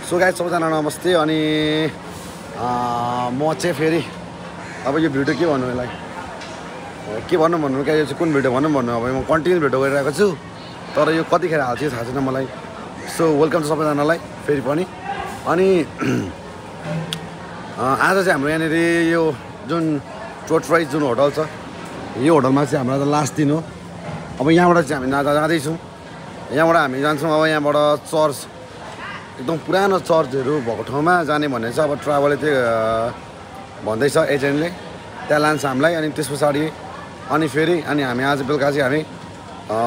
so guys सबैजना नमस्ते अनि म चाहिँ फेरि अब यो भिडियो के भन्नु यसलाई के भन्नु क्या यो चाहिँ कुन भिडियो भन्नु अब म कन्टिन्यू भिडियो गरिरहेको छु तर यो कतिखेर हाल्छ थाहा छैन मलाई सो वेलकम छ सबैजनालाई फेरि पनि अनि आज चाहिँ हाम्रो यहाँनिर यो जुन टोटराइज जुन होटल छ यो होटलमा चाहिँ हाम्रो आज लास्ट दिन हो अब यहाँबाट चाहिँ हामी जाँदैछौँ यहाँबाट हामी जान्छौँ अब यहाँबाट चर्च एकदम पुरानो चर्चहरू भएको ठाउँमा जाने भन्ने छ अब ट्राभलले चाहिँ भन्दैछ एजेन्टले त्यहाँ लान्छ हामीलाई अनि त्यस पछाडि अनि फेरि अनि हामी आज बेलुका चाहिँ हामी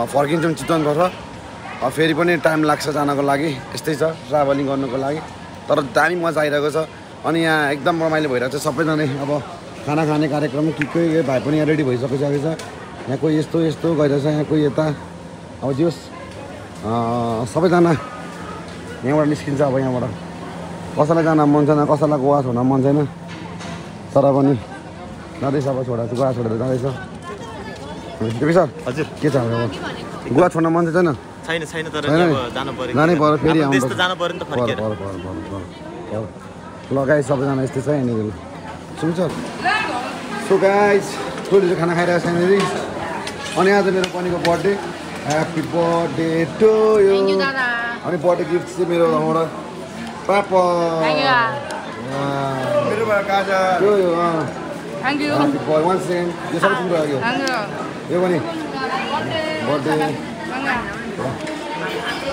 फर्किन्छौँ चितवनतर्फ फेरि पनि टाइम लाग्छ जानको लागि यस्तै छ ट्राभलिङ गर्नुको लागि तर दामी मजा आइरहेको छ अनि यहाँ एकदम रमाइलो भइरहेको छ सबैजना अब खाना खाने कार्यक्रम के भाइ पनि यहाँ रेडी भइसकेको छ यहाँ कोही यस्तो यस्तो गइरहेछ यहाँ कोही यता अब जोस् सबैजना यहाँबाट निस्किन्छ अब यहाँबाट कसैलाई जान मन छैन कसैलाई गोवा छोड्न मन छैन तर पनि जाँदैछ अब गोवा छोडेर जाँदैछ सर हजुर के छ अब गोवा छोड्न मन छैन छैन तर जानै पर्यो फेरि लगाइ सबैजना यस्तै छ यहाँनिर सुन्छ सो गाइस छोरीले खाना खाइरहेको छ यहाँनिर अनि आज मेरो पनिको birthday happy birthday to you अनि बर्थडे गिफ्ट चाहिँ मेरो तर्फबाट पापा मेरोबाट गाजा यो थ्याङ्क यू वान सेकेन्ड यो सबै तिम्रो लाग्यो यो पनि बर्थडे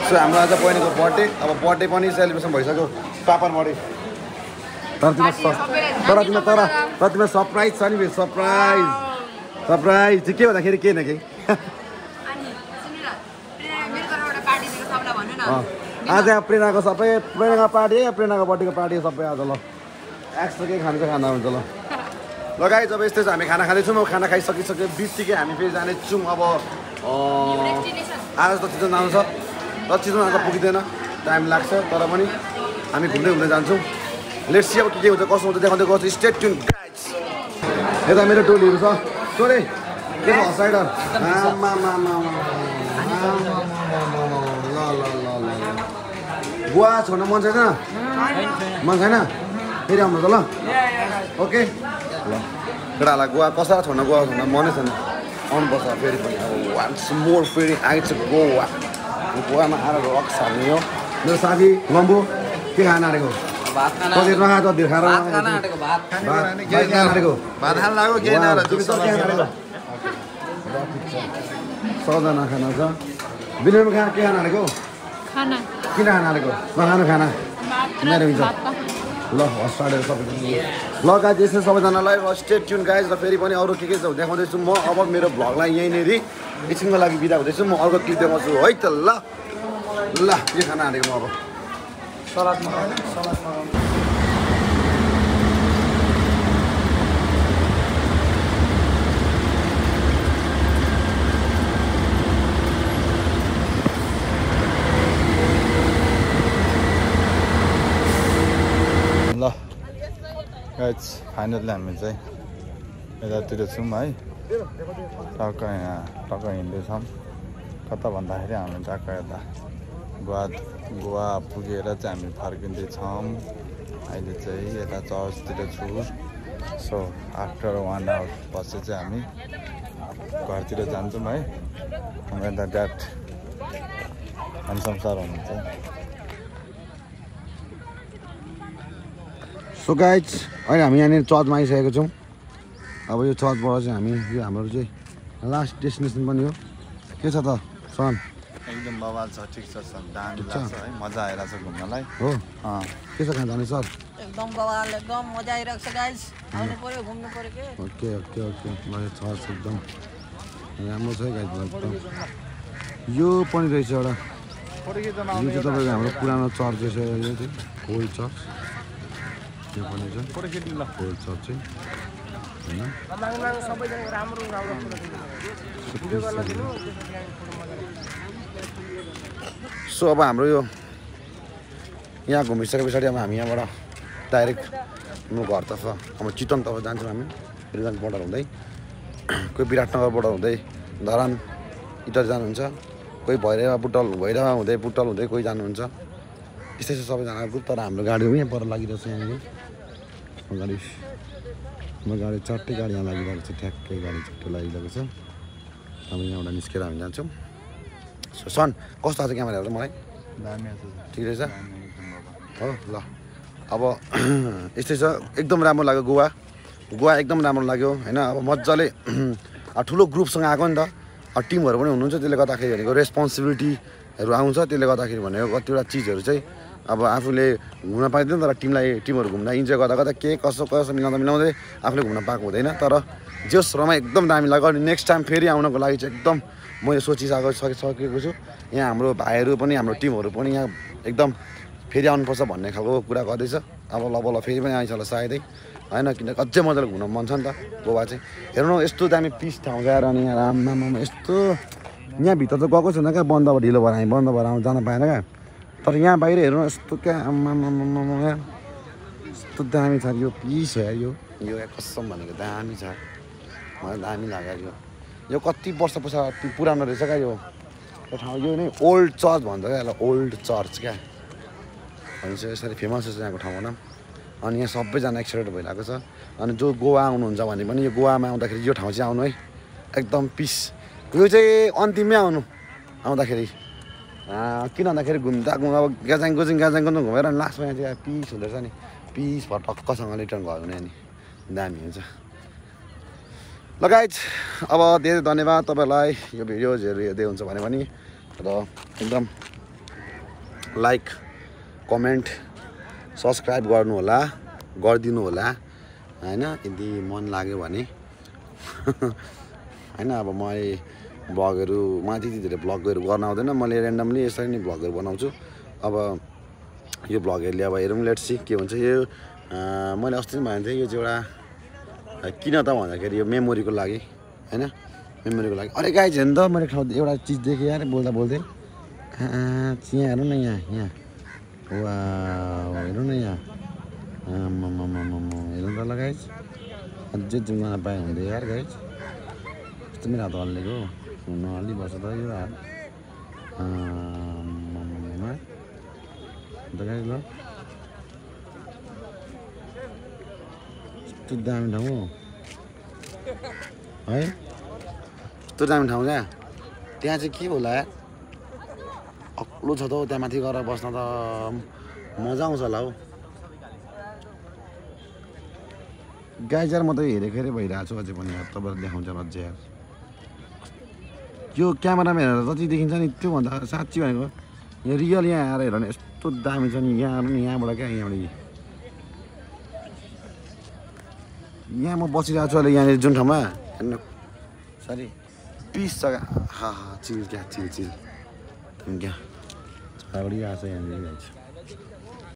सो हाम्रो आज बहिनीको बर्थडे अब बर्थडे पनि सेलिब्रेसन भइसक्यो पापा बर्थडे तर तिमीलाई सरप्राइज छ नि फेरि सरप्राइज चाहिँ के भन्दाखेरि केही न केही आज प्रेरणाको सबै प्रेरणाको पार्टी प्रेरणाको बर्थडेको पार्टी सबै आज ल एक्स्ट्रा केही खानु चाहिँ खाँदा हुन्छ ल लगाइ जब यस्तै छ हामी खाना खाँदैछौँ अब खाना खाइसकिसके बित्तिकै हामी फेरि जानेछौँ अब आज त चितवन जानु छ र चितवन आज पुगिँदैन टाइम लाग्छ तर पनि हामी घुम्दै जान्छौँ लेट्स सी अब के हुन्छ कसो हुन्छ देखाउँदै गर्छु स्टे ट्युन गाइस यता मेरो टोलीहरू छ सोरे के छ हसाइडर गोवा छोड्न मन छैन फेरि आउनु त ल ओके ल केटाहरूलाई गोवा कसैलाई छोड्न मनै छैन आउनुपर्छ फेरि पनि अब वान्स मोर फेरि आइन्छ गोवामा आएर रक्स हाल्ने हो मेरो साथी लम्बु के खान आँटेको सबजना खाना छ बिनामा खाना के खाना आँटेको किन खाना आँटेको नखानु खाना किनेर हुन्छ ल हस्टाडेर सबैजना ल गाइज यसै सबैजनालाई स्टे ट्युन गाइज र फेरि पनि अरू के छ देखाउँदैछु म अब मेरो भ्लगलाई यहीँनिर एकछिनको लागि बिदा हुँदैछु म अर्को क्लिप देखाउँछु है त ल के खाना आँटेको म अब सलाद ल गाइज फाइनल्ली हामी चाहिँ यतातिर छौँ है टक्क हिँड्दैछौँ कता भन्दाखेरि हामी टक्क यता गोवा पुगेर चाहिँ हामी फर्किँदैछौँ अहिले चाहिँ यता चर्चतिर छु सो आफ्टर 1 आवर पछि चाहिँ हामी घरतिर जान्छौँ है यता ड्याड हन्सम सर हुनुहुन्छ सो गाइज अहिले हामी यहाँनिर चर्चमा आइसकेको छौँ अब यो चर्चबाट चाहिँ हामी यो हाम्रो चाहिँ लास्ट डेस्टिनेसन पनि हो के छ त सन एकदम बवाल छ ठिक छ सर दामी लाग्छ है मजा आइरहेछ घुम्नलाई हो के छ खान जाने सर एकदम बवाल एकदम मजा आइरहेको छ गाइस आउनु पर्यो घुम्नु पर्यो के ओके ल यो चर्च एकदम राम्रो छ गाइज एकदम यो पनि रहेछ एउटा यो चाहिँ तपाईँको हाम्रो पुरानो चर्च रहेछ यो चाहिँ ओल्ड चर्च यो पनि छ ओल्ड चर्च चाहिँ होइन सो अब हाम्रो यो यहाँ घुमिसके पछाडि अब हामी यहाँबाट डाइरेक्ट म घरतर्फ अब चितवनतर्फ जान्छौँ हामी रिजन बोर्डर हुँदै कोही विराटनगर बोर्डर हुँदै धरान इटर जानुहुन्छ कोही भैरवा हुँदै बुटल हुँदै कोही जानुहुन्छ यस्तै छ सबैजना ग्रुप तर हाम्रो गाडी हो यहाँ पर लागिरहेको छ यहाँनिर गाडी चट्टै गाडी यहाँ लागिरहेको छ ठ्याक्कै गाडी चट्टै लागिरहेको छ अब यहाँबाट निस्केर हामी जान्छौँ सन कस्तो आएको छ क्यामेराहरू मलाई दामी छ ठिक रहेछ हो ल अब यस्तै छ एकदम राम्रो लाग्यो गोवा एकदम राम्रो लाग्यो होइन अब मजाले ठुलो ग्रुपसँग आएको नि त टिमहरू पनि हुनुहुन्छ त्यसले गर्दाखेरि भनेको रेस्पोन्सिबिलिटीहरू आउँछ त्यसले गर्दाखेरि भनेको कतिवटा चिजहरू चाहिँ अब आफूले घुम्न पाइँदैन तर टिमहरू घुम्दा इन्जोय गर्दा के कसो मिलाउँदै आफूले घुम्न पाएको हुँदैन तर जस रमा एकदम दामी लाग्यो अनि नेक्स्ट टाइम फेरि आउनको लागि चाहिँ एकदम मैले सकेको छु यहाँ हाम्रो भाइहरू पनि हाम्रो टिमहरू पनि यहाँ एकदम फेरि आउनुपर्छ भन्ने खालको कुरा गर्दैछ अब ल फेरि पनि आइन्छ होला सायदै होइन किनकि अझै मजाले घुम्न मन छ नि त गोवा चाहिँ हेर्नु यस्तो दामी पिस ठाउँ गएर अनि यहाँ राममा यस्तो यहाँभित्र त गएको छैन क्या बन्द अब ढिलो भएर हामी बन्द भएर जान पाएन क्या तर यहाँ बाहिर हेर्नु यस्तो क्या यस्तो दामी छ यो पिस हो यो कसम भनेको दामी छ मलाई दामी लाग्यो यो कति वर्ष पछाडि पुरानो रहेछ क्या यो ठाउँ यो नै ओल्ड चर्च भन्छ क्या यसलाई ओल्ड चर्च क्या भन्छ यसरी फेमस छ यहाँको ठाउँको नाम अनि यहाँ सबैजना एक्साइटेड भइरहेको छ अनि जो गोवा आउनुहुन्छ भने पनि यो गोवामा आउँदाखेरि यो ठाउँ चाहिँ आउनु है एकदम पिस यो चाहिँ अन्तिममै आउँदाखेरि किन भन्दाखेरि घुम्दा अब गाजाङ घुमेर अनि लास्टमा यहाँ चाहिँ पिस हुँदो रहेछ नि पिस भएर टक्कसँग रिटर्न भयो भने अनि दामी हुन्छ लगायत अब धेरै धन्यवाद तपाईँलाई यो भिडियोजहरू हेर्दै हुन्छ भने पनि र एकदम लाइक कमेन्ट सब्सक्राइब गरिदिनु होला होइन यदि मन लाग्यो भने होइन अब मलाई त्यति धेरै भ्लगहरू गर्न आउँदैन मैले ऱ्यान्डमली यसरी नै भ्लगहरू बनाउँछु अब यो भ्लगहरूले अब हेरौँ लेट्स सी के हुन्छ यो मैले अस्ति पनि भनेको थिएँ यो चाहिँ एउटा किन त भन्दाखेरि यो मेमोरीको लागि होइन अरे गाई छ नि त मैले एउटा चिज देखेँ यार बोल्दै यहाँ हेर्नु न यहाँ वा हेर्नु न यहाँ हेर्नु त ल गाइज अझै जुम गर्न पाएँ हुँदै यार गाइज यस्तो मेरो हात हल्लेको नहल्ली बस्छ त यो हात गाइज ल यस्तो दामी ठाउँ हो है यस्तो दामी ठाउँ क्या त्यहाँ चाहिँ के होला यार अग्लो छ त हौ त्यहाँ माथि गएर बस्न त मजा आउँछ होला हौ गाई यार म त हेरेको भइरहेको छु अझै पनि यार तपाईँलाई देखाउँछ अझै यार यो क्यामेरामा हेरेर जति देखिन्छ नि त्योभन्दा साँच्ची भनेको यो रियल यहाँ आएर हेर नि यस्तो दामी छ नि यहाँ नि यहाँबाट क्या यहाँ म बसिरहेको छु अहिले यहाँनिर जुन ठाउँमा हेर्नु सरी पिस जग्गा चिल क्या चिल क्या उडिरहेको छ यहाँनिर